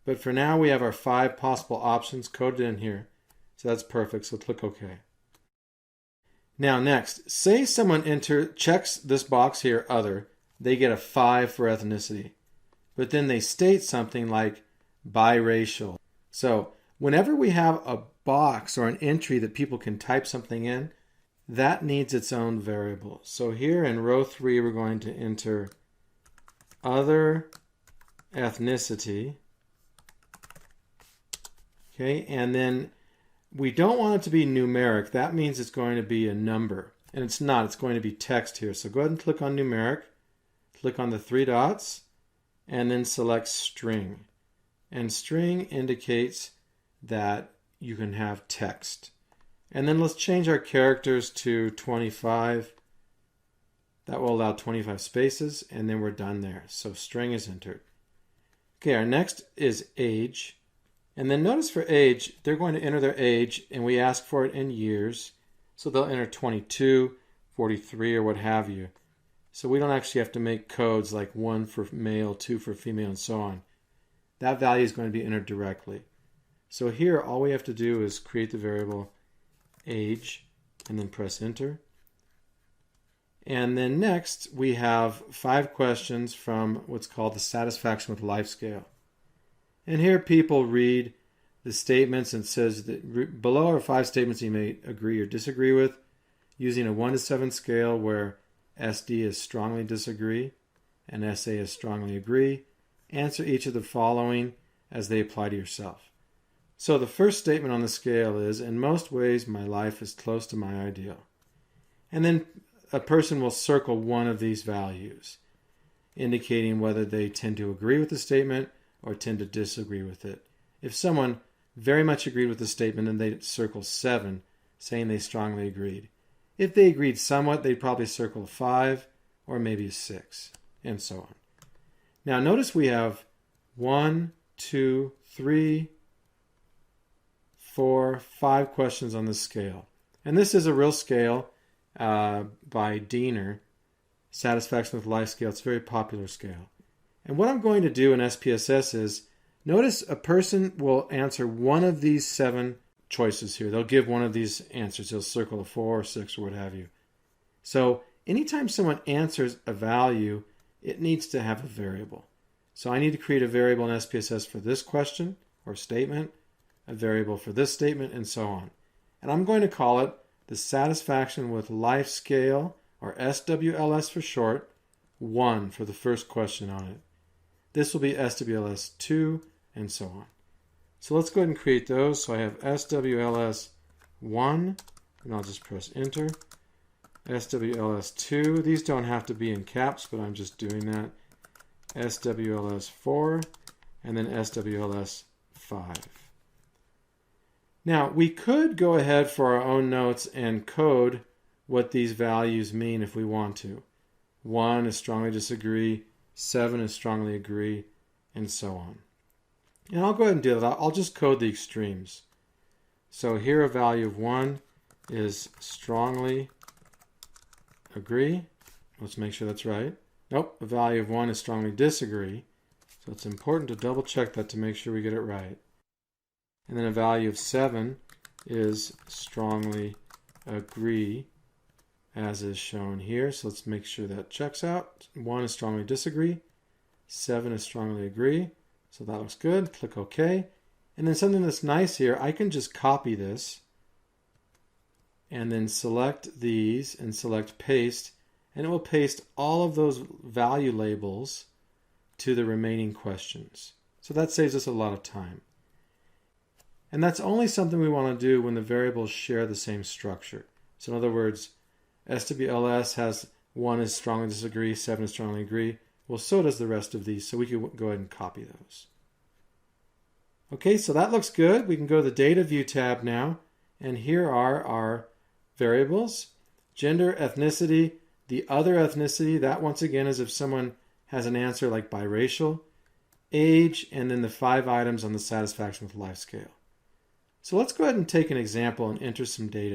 But for now, we have our 5 possible options coded in here. So that's perfect. So click OK. Now next, say someone checks this box here, other. They get a 5 for ethnicity. But then they state something like biracial. So whenever we have a box or an entry that people can type something in, that needs its own variable. So here in row 3, we're going to enter other ethnicity. Okay, and then we don't want it to be numeric. That means it's going to be a number. And it's not. It's going to be text here. So go ahead and click on numeric. Click on the 3 dots. And then select string. And string indicates that you can have text. And then let's change our characters to 25. That will allow 25 spaces. And then we're done there. So string is entered. Okay, our next is age. And then notice for age, they're going to enter their age, and we ask for it in years. So they'll enter 22, 43, or what have you. So we don't actually have to make codes like 1 for male, 2 for female, and so on. That value is going to be entered directly. So here, all we have to do is create the variable age, and then press enter. And then next, we have 5 questions from what's called the satisfaction with life scale. And here people read the statements and says that below are 5 statements you may agree or disagree with using a 1 to 7 scale where SD is strongly disagree and SA is strongly agree. Answer each of the following as they apply to yourself. So the first statement on the scale is, in most ways my life is close to my ideal. And then a person will circle one of these values, indicating whether they tend to agree with the statement or tend to disagree with it. If someone very much agreed with the statement, then they'd circle 7, saying they strongly agreed. If they agreed somewhat, they'd probably circle a 5 or maybe a 6, and so on. Now notice we have 1, 2, 3, 4, 5 questions on this scale. And this is a real scale by Diener, Satisfaction with Life Scale. It's a very popular scale. And what I'm going to do in SPSS is, notice a person will answer one of these 7 choices here. They'll give one of these answers. They'll circle a 4 or 6 or what have you. So anytime someone answers a value, it needs to have a variable. So I need to create a variable in SPSS for this question or statement, a variable for this statement, and so on. And I'm going to call it the Satisfaction with Life Scale, or SWLS for short, 1 for the first question on it. This will be SWLS 2, and so on. So let's go ahead and create those. So I have SWLS 1, and I'll just press enter. SWLS 2, these don't have to be in caps, but I'm just doing that. SWLS 4, and then SWLS 5. Now, we could go ahead for our own notes and code what these values mean if we want to. 1 is strongly disagree, 7 is strongly agree, and so on. And I'll go ahead and do that. I'll just code the extremes. So here a value of 1 is strongly agree. Let's make sure that's right. Nope, a value of 1 is strongly disagree. So it's important to double check that to make sure we get it right. And then a value of 7 is strongly agree, as is shown here. So let's make sure that checks out. 1 is strongly disagree. 7 is strongly agree. So that looks good. Click OK. And then something that's nice here, I can just copy this and then select these and select paste, and it will paste all of those value labels to the remaining questions. So that saves us a lot of time. And that's only something we want to do when the variables share the same structure. So in other words, SWLS has 1 is strongly disagree, 7 is strongly agree. Well, so does the rest of these, so we can go ahead and copy those. Okay, so that looks good. We can go to the Data View tab now, and here are our variables. Gender, ethnicity, the other ethnicity, that once again is if someone has an answer like biracial, age, and then the 5 items on the Satisfaction with Life scale. So let's go ahead and take an example and enter some data.